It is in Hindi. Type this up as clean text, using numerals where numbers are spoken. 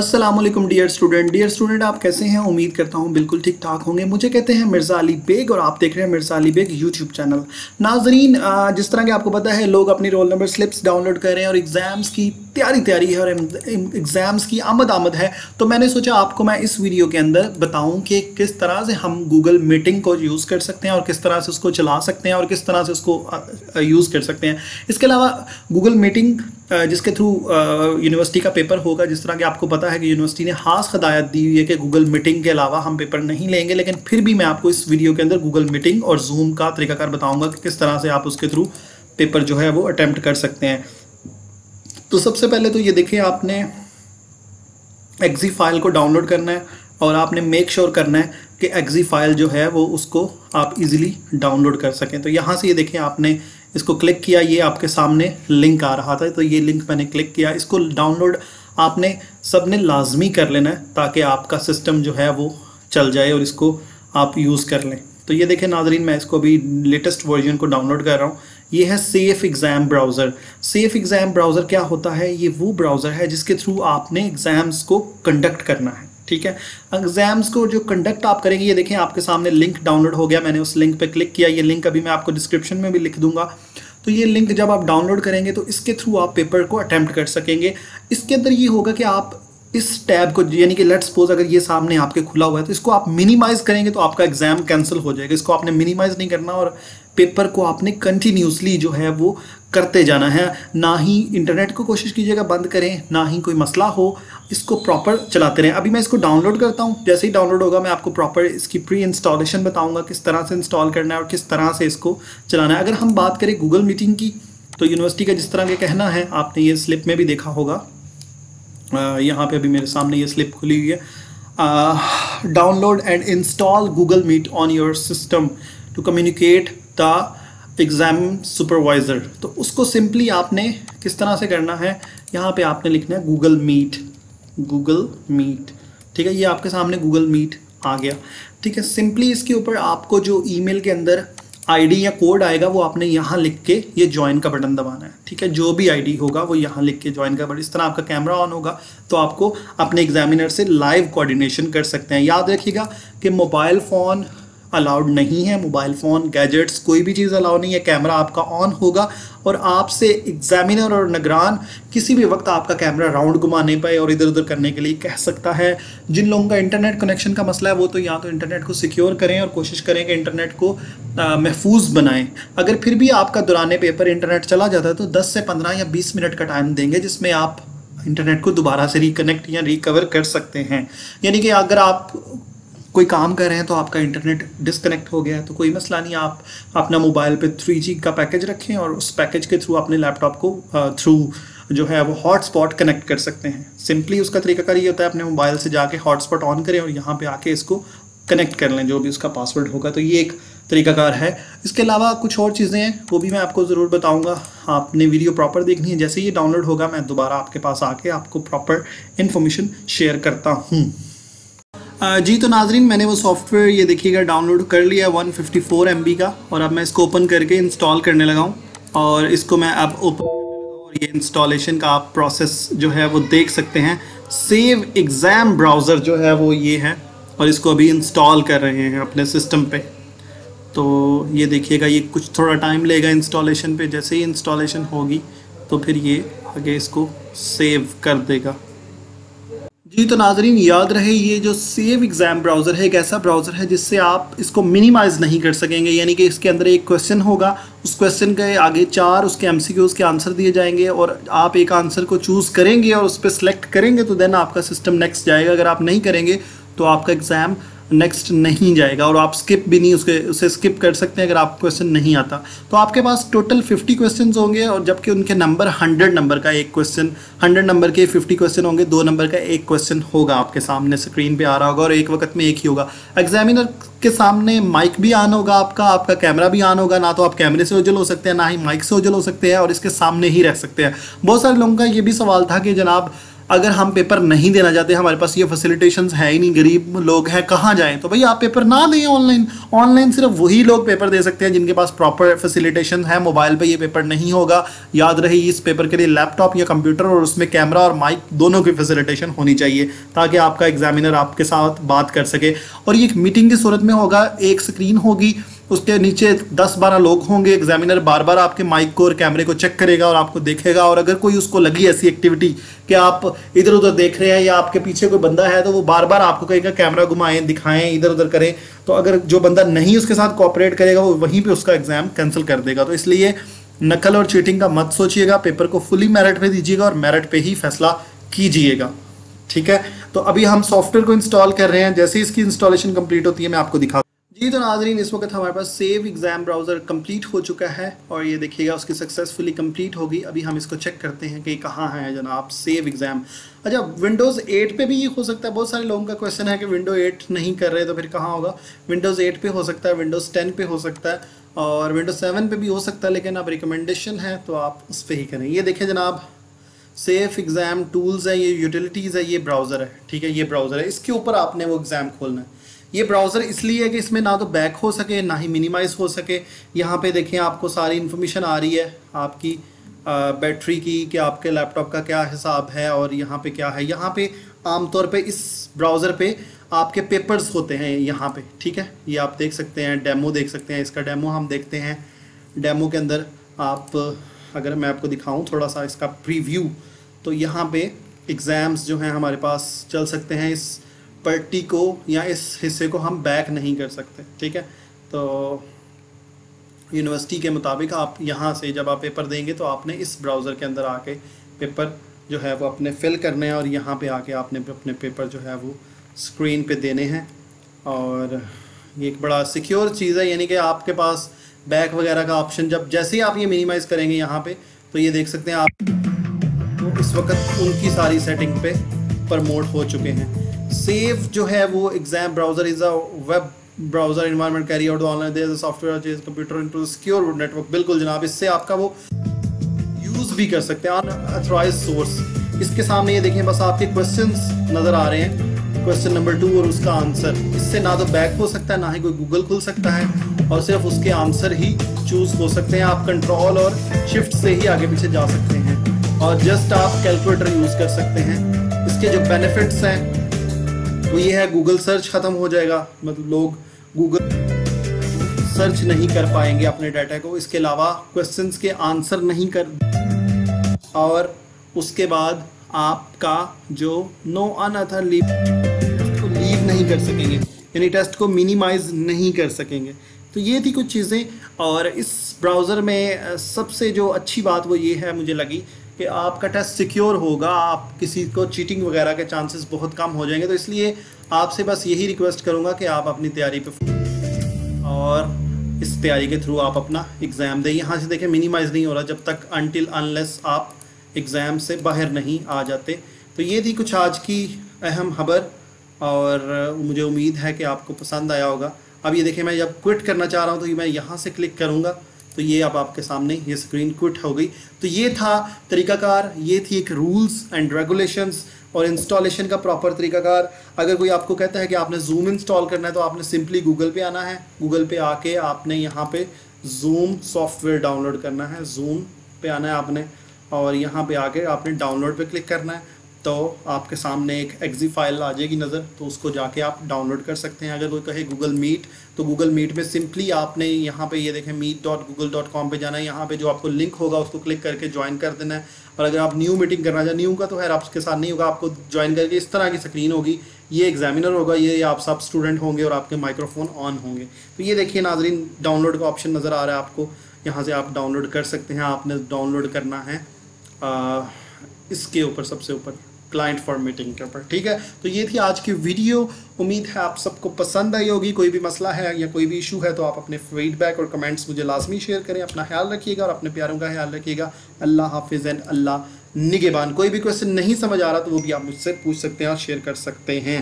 अस्सलामुअलैकुम डियर स्टूडेंट आप कैसे हैं। उम्मीद करता हूं बिल्कुल ठीक ठाक होंगे। मुझे कहते हैं मिर्ज़ा अली बेग और आप देख रहे हैं मिर्ज़ा अली बेग यूट्यूब चैनल। नाजरीन, जिस तरह के आपको पता है लोग अपनी रोल नंबर स्लिप्स डाउनलोड कर रहे हैं और एग्ज़ाम्स की तैयारी है और एग्ज़ाम्स की आमद है। तो मैंने सोचा आपको मैं इस वीडियो के अंदर बताऊं कि किस तरह से हम गूगल मीटिंग को यूज़ कर सकते हैं और किस तरह से उसको चला सकते हैं और किस तरह से उसको यूज़ कर सकते हैं। इसके अलावा गूगल मीटिंग जिसके थ्रू यूनिवर्सिटी का पेपर होगा, जिस तरह कि आपको पता है कि यूनिवर्सिटी ने खास हदायत दी हुई है कि गूगल मीटिंग के अलावा हम पेपर नहीं लेंगे, लेकिन फिर भी मैं आपको इस वीडियो के अंदर गूगल मीटिंग और जूम का तरीकाकार बताऊंगा कि किस तरह से आप उसके थ्रू पेपर जो है वो अटैम्प्ट कर सकते हैं। तो सबसे पहले तो ये देखिए, आपने एक्जी फाइल को डाउनलोड करना है और आपने मेक श्योर करना है कि एक्जी फाइल जो है वो उसको आप इजीली डाउनलोड कर सकें। तो यहाँ से ये देखिए, आपने इसको क्लिक किया, ये आपके सामने लिंक आ रहा था, तो ये लिंक मैंने क्लिक किया। इसको डाउनलोड आपने सबने लाजमी कर लेना है ताकि आपका सिस्टम जो है वो चल जाए और इसको आप यूज़ कर लें। तो ये देखें नाजरीन, मैं इसको अभी लेटेस्ट वर्जन को डाउनलोड कर रहा हूँ। ये है safe exam browser. Safe exam browser क्या होता है? ये वो ब्राउज़र है जिसके थ्रू आपने एग्ज़ाम्स को कंडक्ट करना है। ठीक है, एग्जाम्स को जो कंडक्ट आप करेंगे, ये देखें आपके सामने लिंक डाउनलोड हो गया। मैंने उस लिंक पे क्लिक किया। ये लिंक अभी मैं आपको डिस्क्रिप्शन में भी लिख दूंगा। तो ये लिंक जब आप डाउनलोड करेंगे तो इसके थ्रू आप पेपर को अटैम्प्ट कर सकेंगे। इसके अंदर ये होगा कि आप इस टैब को, यानी कि लेट्स सपोज अगर ये सामने आपके खुला हुआ है तो इसको आप मिनिमाइज़ करेंगे तो आपका एग्ज़ाम कैंसिल हो जाएगा। इसको आपने मिनिमाइज़ नहीं करना और पेपर को आपने कंटिन्यूसली जो है वो करते जाना है। ना ही इंटरनेट को कोशिश कीजिएगा बंद करें, ना ही कोई मसला हो, इसको प्रॉपर चलाते रहें। अभी मैं इसको डाउनलोड करता हूँ। जैसे ही डाउनलोड होगा मैं आपको प्रॉपर इसकी प्री इंस्टॉलेशन बताऊँगा, किस तरह से इंस्टॉल करना है और किस तरह से इसको चलाना है। अगर हम बात करें गूगल मीटिंग की, तो यूनिवर्सिटी का जिस तरह के कहना है, आपने ये स्लिप में भी देखा होगा, यहाँ पे अभी मेरे सामने ये स्लिप खुली हुई है। Download and install Google Meet on your system to communicate the exam supervisor. तो उसको सिंपली आपने किस तरह से करना है, यहाँ पे आपने लिखना है गूगल मीट। ठीक है, ये आपके सामने गूगल मीट आ गया। ठीक है, सिंपली इसके ऊपर आपको जो ईमेल के अंदर आईडी या कोड आएगा वो आपने यहाँ लिख के ये ज्वाइन का बटन दबाना है। ठीक है, जो भी आईडी होगा वो यहाँ लिख के ज्वाइन का बटन, इस तरह आपका कैमरा ऑन होगा तो आपको अपने एग्जामिनर से लाइव कोऑर्डिनेशन कर सकते हैं। याद रखिएगा कि मोबाइल फ़ोन अलाउड नहीं है, मोबाइल फ़ोन गैजेट्स कोई भी चीज़ अलाउड नहीं है। कैमरा आपका ऑन होगा और आपसे एग्जामिनर और निगरान किसी भी वक्त आपका कैमरा राउंड घुमाने पे और इधर उधर करने के लिए कह सकता है। जिन लोगों का इंटरनेट कनेक्शन का मसला है वो तो या तो इंटरनेट को सिक्योर करें और कोशिश करें कि इंटरनेट को महफूज बनाएं। अगर फिर भी आपका दौरान पेपर इंटरनेट चला जाता है तो 10 से 15 या 20 मिनट का टाइम देंगे जिसमें आप इंटरनेट को दोबारा से रिकनेक्ट या रिकवर कर सकते हैं। यानी कि अगर आप कोई काम कर रहे हैं तो आपका इंटरनेट डिस्कनेक्ट हो गया है तो कोई मसला नहीं, आप अपना मोबाइल पे 3G का पैकेज रखें और उस पैकेज के थ्रू अपने लैपटॉप को थ्रू जो है वो हॉटस्पॉट कनेक्ट कर सकते हैं। सिंपली उसका तरीकाकार ये होता है, अपने मोबाइल से जाके हॉटस्पॉट ऑन करें और यहाँ पे आके इसको कनेक्ट कर लें, जो भी उसका पासवर्ड होगा। तो ये एक तरीकाकार है। इसके अलावा कुछ और चीज़ें हैं वो भी मैं आपको ज़रूर बताऊँगा। आपने वीडियो प्रॉपर देखनी है। जैसे ये डाउनलोड होगा मैं दोबारा आपके पास आके आपको प्रॉपर इन्फॉर्मेशन शेयर करता हूँ। जी तो नाजरीन, मैंने वो सॉफ्टवेयर ये देखिएगा डाउनलोड कर लिया 154 MB का, और अब मैं इसको ओपन करके इंस्टॉल करने लगा हूँ। और इसको मैं अब ओपन और ये इंस्टॉलेशन का आप प्रोसेस जो है वो देख सकते हैं। सेव एग्ज़ाम ब्राउज़र जो है वो ये है और इसको अभी इंस्टॉल कर रहे हैं अपने सिस्टम पे। तो ये देखिएगा, ये कुछ थोड़ा टाइम लेगा इंस्टॉलेशन पे। जैसे ही इंस्टॉलेशन होगी तो फिर ये आगे इसको सेव कर देगा। जी तो नाजरीन, याद रहे ये जो सेव एग्ज़ाम ब्राउज़र है एक ऐसा ब्राउज़र है जिससे आप इसको मिनिमाइज़ नहीं कर सकेंगे। यानी कि इसके अंदर एक क्वेश्चन होगा, उस क्वेश्चन के आगे 4 उसके MCQs के आंसर दिए जाएंगे और आप एक आंसर को चूज़ करेंगे और उस पर सेलेक्ट करेंगे तो देन आपका सिस्टम नेक्स्ट जाएगा। अगर आप नहीं करेंगे तो आपका एग्ज़ाम नेक्स्ट नहीं जाएगा और आप स्किप भी नहीं उसे स्किप कर सकते हैं अगर आपको क्वेश्चन नहीं आता। तो आपके पास टोटल 50 क्वेश्चंस होंगे और जबकि उनके नंबर 100 नंबर का एक क्वेश्चन, 100 नंबर के 50 क्वेश्चन होंगे, 2 नंबर का एक क्वेश्चन होगा आपके सामने स्क्रीन पे आ रहा होगा और एक वक्त में एक ही होगा। एग्जामिनर के सामने माइक भी ऑन होगा, आपका कैमरा भी ऑन होगा। ना तो आप कैमरे से ओझल हो सकते हैं, ना ही माइक से ओझल हो सकते हैं और इसके सामने ही रह सकते हैं। बहुत सारे लोगों का ये भी सवाल था कि जनाब अगर हम पेपर नहीं देना चाहते, हमारे पास ये फैसिलिटेशंस है ही नहीं, गरीब लोग हैं, कहाँ जाएं, तो भाई आप पेपर ना दें ऑनलाइन। ऑनलाइन सिर्फ वही लोग पेपर दे सकते हैं जिनके पास प्रॉपर फैसिलिटेशन है। मोबाइल पे ये पेपर नहीं होगा। याद रहे, इस पेपर के लिए लैपटॉप या कंप्यूटर और उसमें कैमरा और माइक दोनों की फैसिलिटेशन होनी चाहिए, ताकि आपका एग्जामिनर आपके साथ बात कर सके। और ये एक मीटिंग की सूरत में होगा, एक स्क्रीन होगी, उसके नीचे 10-12 लोग होंगे। एग्जामिनर बार बार आपके माइक को और कैमरे को चेक करेगा और आपको देखेगा, और अगर कोई उसको लगी ऐसी एक्टिविटी कि आप इधर उधर देख रहे हैं या आपके पीछे कोई बंदा है, तो वो बार बार आपको कहेगा कैमरा घुमाएं, दिखाएं, इधर उधर करें। तो अगर जो बंदा नहीं उसके साथ कोऑपरेट करेगा, वो वहीं पे उसका एग्जाम कैंसिल कर देगा। तो इसलिए नकल और चीटिंग का मत सोचिएगा, पेपर को फुली मेरिट पे दीजिएगा और मेरिट पे ही फैसला कीजिएगा। ठीक है, तो अभी हम सॉफ्टवेयर को इंस्टॉल कर रहे हैं। जैसे ही इसकी इंस्टॉलेशन कंप्लीट होती है मैं आपको दिखा जी। तो नाज़रीन, इस वक्त हमारे पास सेव एग्जाम ब्राउज़र कंप्लीट हो चुका है और ये देखिएगा उसकी सक्सेसफुली कंप्लीट होगी। अभी हम इसको चेक करते हैं कि कहाँ है जनाब सेव एग्जाम। अच्छा, विंडोज़ 8 पे भी ये हो सकता है। बहुत सारे लोगों का क्वेश्चन है कि विंडो 8 नहीं कर रहे तो फिर कहाँ होगा। विंडोज़ 8 पे हो सकता है, विंडोज़ 10 पे हो सकता है और विंडोज़ 7 पे भी हो सकता है, लेकिन अब रिकमेंडेशन है तो आप उस पर ही करें। ये देखें जनाब, सेफ एग्ज़ाम टूल्स है, ये यूटिलिटीज़ है, ये ब्राउज़र है। ठीक है, ये ब्राउज़र है, इसके ऊपर आपने वो एग्ज़ाम खोलना है। ये ब्राउज़र इसलिए है कि इसमें ना तो बैक हो सके ना ही मिनिमाइज़ हो सके। यहाँ पे देखें आपको सारी इन्फॉर्मेशन आ रही है आपकी बैटरी की, कि आपके लैपटॉप का क्या हिसाब है और यहाँ पे क्या है। यहाँ पे आमतौर पे इस ब्राउज़र पे आपके पेपर्स होते हैं यहाँ पे। ठीक है, ये आप देख सकते हैं, डेमो देख सकते हैं। इसका डेमो हम देखते हैं। डेमो के अंदर आप, अगर मैं आपको दिखाऊँ थोड़ा सा इसका प्रीव्यू, तो यहाँ पे एग्ज़ाम्स जो हैं हमारे पास चल सकते हैं। इस पर्टी को या इस हिस्से को हम बैक नहीं कर सकते। ठीक है, तो यूनिवर्सिटी के मुताबिक आप यहाँ से जब आप पेपर देंगे तो आपने इस ब्राउज़र के अंदर आके पेपर जो है वो अपने फिल करने हैं और यहाँ पे आके आपने अपने पेपर जो है वो स्क्रीन पे देने हैं। और ये एक बड़ा सिक्योर चीज़ है, यानी कि आपके पास बैक वगैरह का ऑप्शन, जब जैसे ही आप ये मिनिमाइज़ करेंगे यहाँ पे, तो ये देख सकते हैं आप, तो इस वक्त उनकी सारी सेटिंग पे प्रमोट हो चुके हैं। सेव जो है वो exam browser is a web browser environment carry out online there is a software change computer into secure network. बिल्कुल जनाब, इससे आपका वो यूज़ भी कर सकते हैं अनऑथराइज्ड सोर्स। इसके सामने ये देखें, बस आपके क्वेश्चंस नज़र आ रहे हैं, क्वेश्चन नंबर 2 और उसका आंसर। इससे ना तो बैक हो सकता है ना ही कोई गूगल खुल सकता है, और सिर्फ उसके आंसर ही चूज़ हो सकते हैं। आप कंट्रोल और शिफ्ट से ही आगे पीछे जा सकते हैं और जस्ट आप कैलकुलेटर यूज़ कर सकते हैं। इसके जो बेनिफिट्स हैं वो ये है, गूगल सर्च ख़त्म हो जाएगा, मतलब लोग गूगल सर्च नहीं कर पाएंगे अपने डाटा को। इसके अलावा क्वेश्चंस के आंसर नहीं कर, और उसके बाद आपका जो नो अनअथर लीव को लीव नहीं कर सकेंगे, यानी टेस्ट को मिनिमाइज नहीं कर सकेंगे। तो ये थी कुछ चीज़ें। और इस ब्राउज़र में सबसे जो अच्छी बात वो ये है मुझे लगी कि आपका टेस्ट सिक्योर होगा, आप किसी को चीटिंग वगैरह के चांसेस बहुत कम हो जाएंगे। तो इसलिए आपसे बस यही रिक्वेस्ट करूँगा कि आप अपनी तैयारी पे और इस तैयारी के थ्रू आप अपना एग्ज़ाम दें। यहाँ से देखें मिनिमाइज़ नहीं हो रहा जब तक अनटिल अनलेस आप एग्ज़ाम से बाहर नहीं आ जाते। तो ये थी कुछ आज की अहम खबर और मुझे उम्मीद है कि आपको पसंद आया होगा। अब ये देखें, मैं जब क्विट करना चाह रहा हूँ तो मैं यहाँ से क्लिक करूँगा तो ये अब आपके सामने ये स्क्रीन क्विट हो गई। तो ये था तरीकाकार, ये थी एक रूल्स एंड रेगुलेशंस और इंस्टॉलेशन का प्रॉपर तरीकाकार। अगर कोई आपको कहता है कि आपने जूम इंस्टॉल करना है तो आपने सिंपली गूगल पे आना है। गूगल पे आके आपने यहाँ पे जूम सॉफ्टवेयर डाउनलोड करना है, जूम पे आना है आपने और यहाँ पे आके आपने डाउनलोड पे क्लिक करना है। तो आपके सामने एक एक्जी फाइल आ जाएगी नज़र, तो उसको जाके आप डाउनलोड कर सकते हैं। अगर कोई कहे गूगल मीट, तो गूगल मीट में सिंपली आपने यहाँ पे ये देखें meet.google.com पे जाना है। यहाँ पे जो आपको लिंक होगा उसको क्लिक करके ज्वाइन कर देना है। और अगर आप न्यू मीटिंग करना चाहें, न्यू का तो खैर आपके साथ नहीं होगा, आपको ज्वाइन करके इस तरह की स्क्रीन होगी, ये एग्जामिनर होगा, ये आप सब स्टूडेंट होंगे और आपके माइक्रोफोन ऑन होंगे। तो ये देखिए नाजरीन, डाउनलोड का ऑप्शन नज़र आ रहा है आपको, यहाँ से आप डाउनलोड कर सकते हैं। आपने डाउनलोड करना है इसके ऊपर, सबसे ऊपर क्लाइंट फॉर मीटिंग के ऊपर। ठीक है, तो ये थी आज की वीडियो। उम्मीद है आप सबको पसंद आई होगी। कोई भी मसला है या कोई भी इशू है तो आप अपने फीडबैक और कमेंट्स मुझे लाजमी शेयर करें। अपना ख्याल रखिएगा और अपने प्यारों का ख्याल रखिएगा। अल्लाह हाफिज़ एंड अल्लाह निगहबान। कोई भी क्वेश्चन नहीं समझ आ रहा तो वो भी आप मुझसे पूछ सकते हैं और शेयर कर सकते हैं।